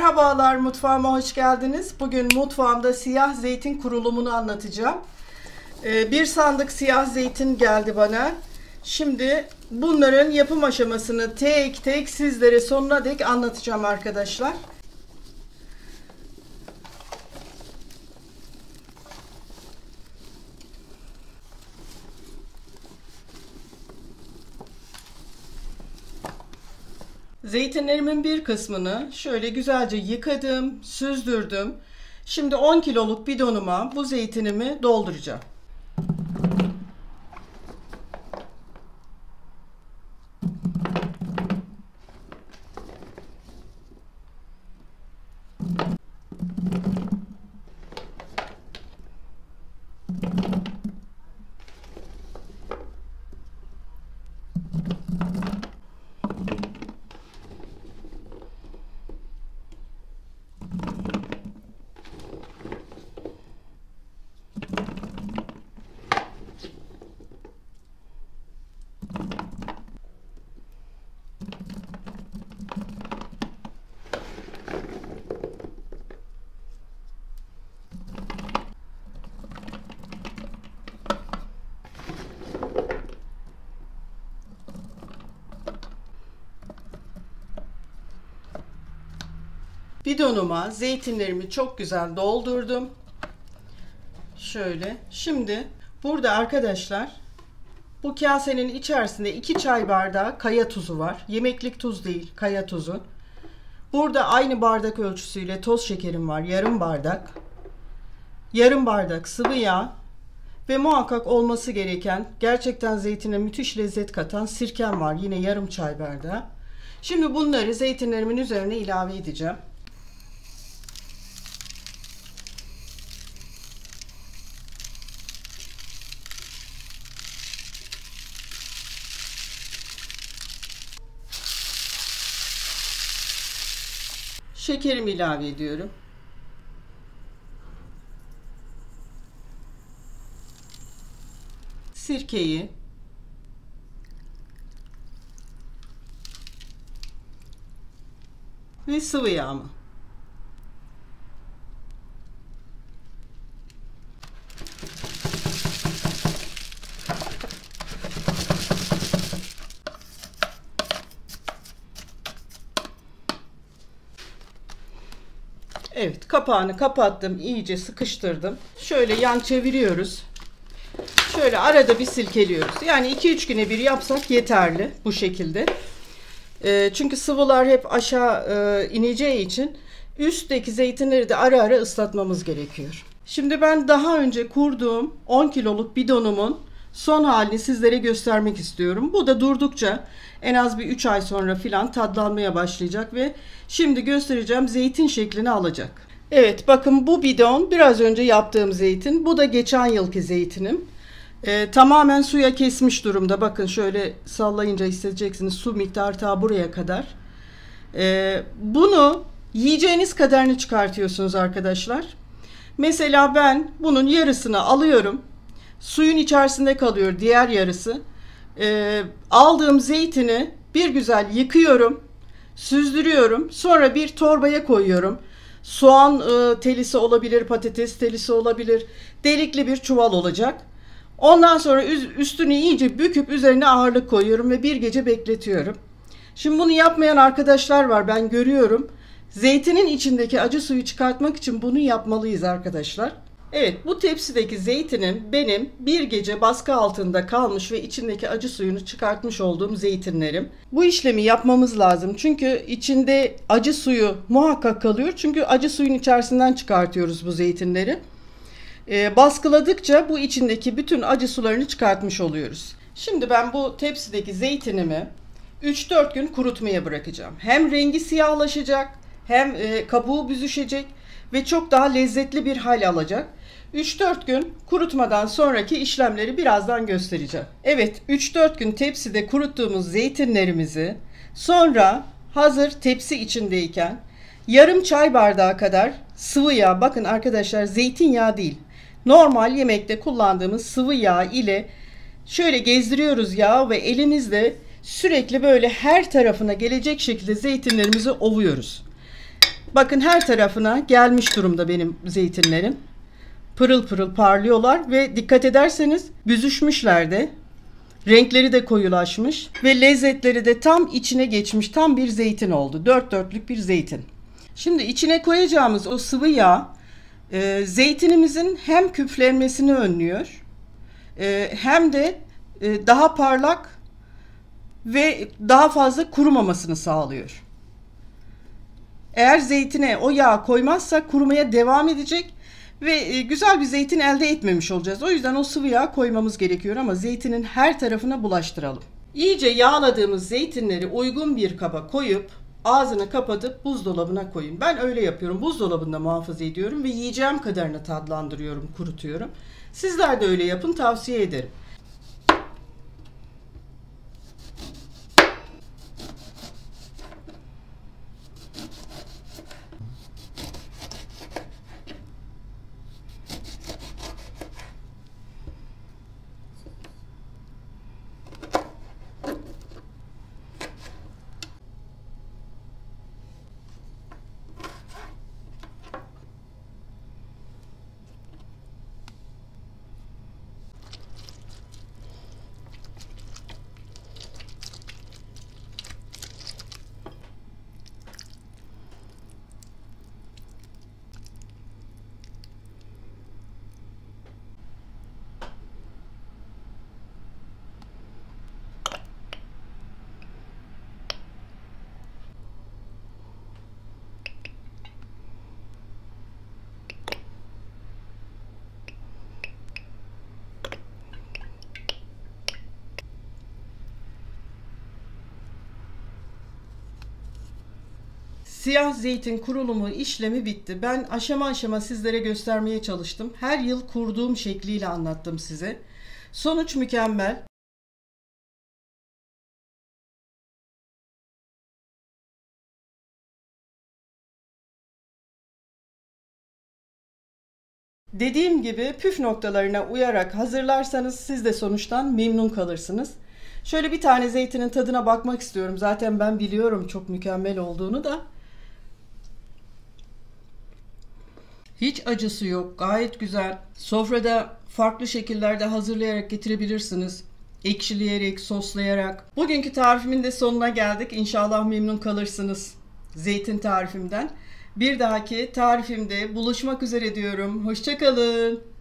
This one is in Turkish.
Merhabalar, mutfağıma hoş geldiniz. Bugün mutfağımda siyah zeytin kurulumunu anlatacağım. Bir sandık siyah zeytin geldi bana. Şimdi bunların yapım aşamasını tek tek sizlere sonuna dek anlatacağım arkadaşlar. Zeytinlerimin bir kısmını şöyle güzelce yıkadım, süzdürdüm. Şimdi 10 kiloluk bidonuma bu zeytinimi dolduracağım. Bidonuma zeytinlerimi çok güzel doldurdum. Şöyle. Şimdi burada arkadaşlar bu kasenin içerisinde 2 çay bardağı kaya tuzu var. Yemeklik tuz değil, kaya tuzu. Burada aynı bardak ölçüsüyle toz şekerim var. Yarım bardak. Yarım bardak sıvı yağ ve muhakkak olması gereken, gerçekten zeytine müthiş lezzet katan sirkem var. Yine yarım çay bardağı. Şimdi bunları zeytinlerimin üzerine ilave edeceğim. Şekerimi ilave ediyorum. Sirkeyi, ve sıvı yağımı. Evet, kapağını kapattım, iyice sıkıştırdım. Şöyle yan çeviriyoruz. Şöyle arada bir silkeliyoruz. Yani 2-3 güne bir yapsak yeterli bu şekilde. Çünkü sıvılar hep aşağı ineceği için üstteki zeytinleri de ara ara ıslatmamız gerekiyor. Şimdi ben daha önce kurduğum 10 kiloluk bidonumun son halini sizlere göstermek istiyorum. Bu da durdukça en az bir 3 ay sonra filan tatlanmaya başlayacak ve şimdi göstereceğim zeytin şeklini alacak. Evet, bakın bu bidon biraz önce yaptığım zeytin. Bu da geçen yılki zeytinim. Tamamen suya kesmiş durumda. Bakın şöyle sallayınca hissedeceksiniz, su miktarı ta buraya kadar. Bunu yiyeceğiniz kadarını çıkartıyorsunuz arkadaşlar. Mesela ben bunun yarısını alıyorum. Suyun içerisinde kalıyor diğer yarısı. Aldığım zeytini bir güzel yıkıyorum. Süzdürüyorum. Sonra bir torbaya koyuyorum. Soğan telisi olabilir, patates telisi olabilir. Delikli bir çuval olacak. Ondan sonra üstünü iyice büküp üzerine ağırlık koyuyorum ve bir gece bekletiyorum. Şimdi bunu yapmayan arkadaşlar var, ben görüyorum. Zeytinin içindeki acı suyu çıkartmak için bunu yapmalıyız arkadaşlar. Evet, bu tepsideki zeytinim benim bir gece baskı altında kalmış ve içindeki acı suyunu çıkartmış olduğum zeytinlerim. Bu işlemi yapmamız lazım çünkü içinde acı suyu muhakkak kalıyor. Çünkü acı suyun içerisinden çıkartıyoruz bu zeytinleri. Baskıladıkça bu içindeki bütün acı sularını çıkartmış oluyoruz. Şimdi ben bu tepsideki zeytinimi 3-4 gün kurutmaya bırakacağım. Hem rengi siyahlaşacak, hem kabuğu büzüşecek ve çok daha lezzetli bir hal alacak. 3-4 gün kurutmadan sonraki işlemleri birazdan göstereceğim. Evet, 3-4 gün tepside kuruttuğumuz zeytinlerimizi sonra hazır tepsi içindeyken yarım çay bardağı kadar sıvı yağ, bakın arkadaşlar zeytinyağı değil, normal yemekte kullandığımız sıvı yağ ile şöyle gezdiriyoruz yağı ve elimizle sürekli böyle her tarafına gelecek şekilde zeytinlerimizi ovuyoruz. Bakın her tarafına gelmiş durumda benim zeytinlerim. Pırıl pırıl parlıyorlar ve dikkat ederseniz büzüşmüşler de. Renkleri de koyulaşmış ve lezzetleri de tam içine geçmiş, tam bir zeytin oldu. Dört dörtlük bir zeytin. Şimdi içine koyacağımız o sıvı yağ zeytinimizin hem küflenmesini önlüyor hem de daha parlak ve daha fazla kurumamasını sağlıyor. Eğer zeytine o yağ koymazsak kurumaya devam edecek ve güzel bir zeytin elde etmemiş olacağız. O yüzden o sıvı yağ koymamız gerekiyor ama zeytinin her tarafına bulaştıralım. İyice yağladığımız zeytinleri uygun bir kaba koyup ağzını kapatıp buzdolabına koyun. Ben öyle yapıyorum. Buzdolabında muhafaza ediyorum ve yiyeceğim kadarını tadlandırıyorum, kurutuyorum. Sizler de öyle yapın, tavsiye ederim. Siyah zeytin kurulumu işlemi bitti. Ben aşama aşama sizlere göstermeye çalıştım. Her yıl kurduğum şekliyle anlattım size. Sonuç mükemmel. Dediğim gibi püf noktalarına uyarak hazırlarsanız siz de sonuçtan memnun kalırsınız. Şöyle bir tane zeytinin tadına bakmak istiyorum. Zaten ben biliyorum çok mükemmel olduğunu da. Hiç acısı yok. Gayet güzel. Sofrada farklı şekillerde hazırlayarak getirebilirsiniz. Ekşileyerek, soslayarak. Bugünkü tarifimin de sonuna geldik. İnşallah memnun kalırsınız zeytin tarifimden. Bir dahaki tarifimde buluşmak üzere diyorum. Hoşça kalın.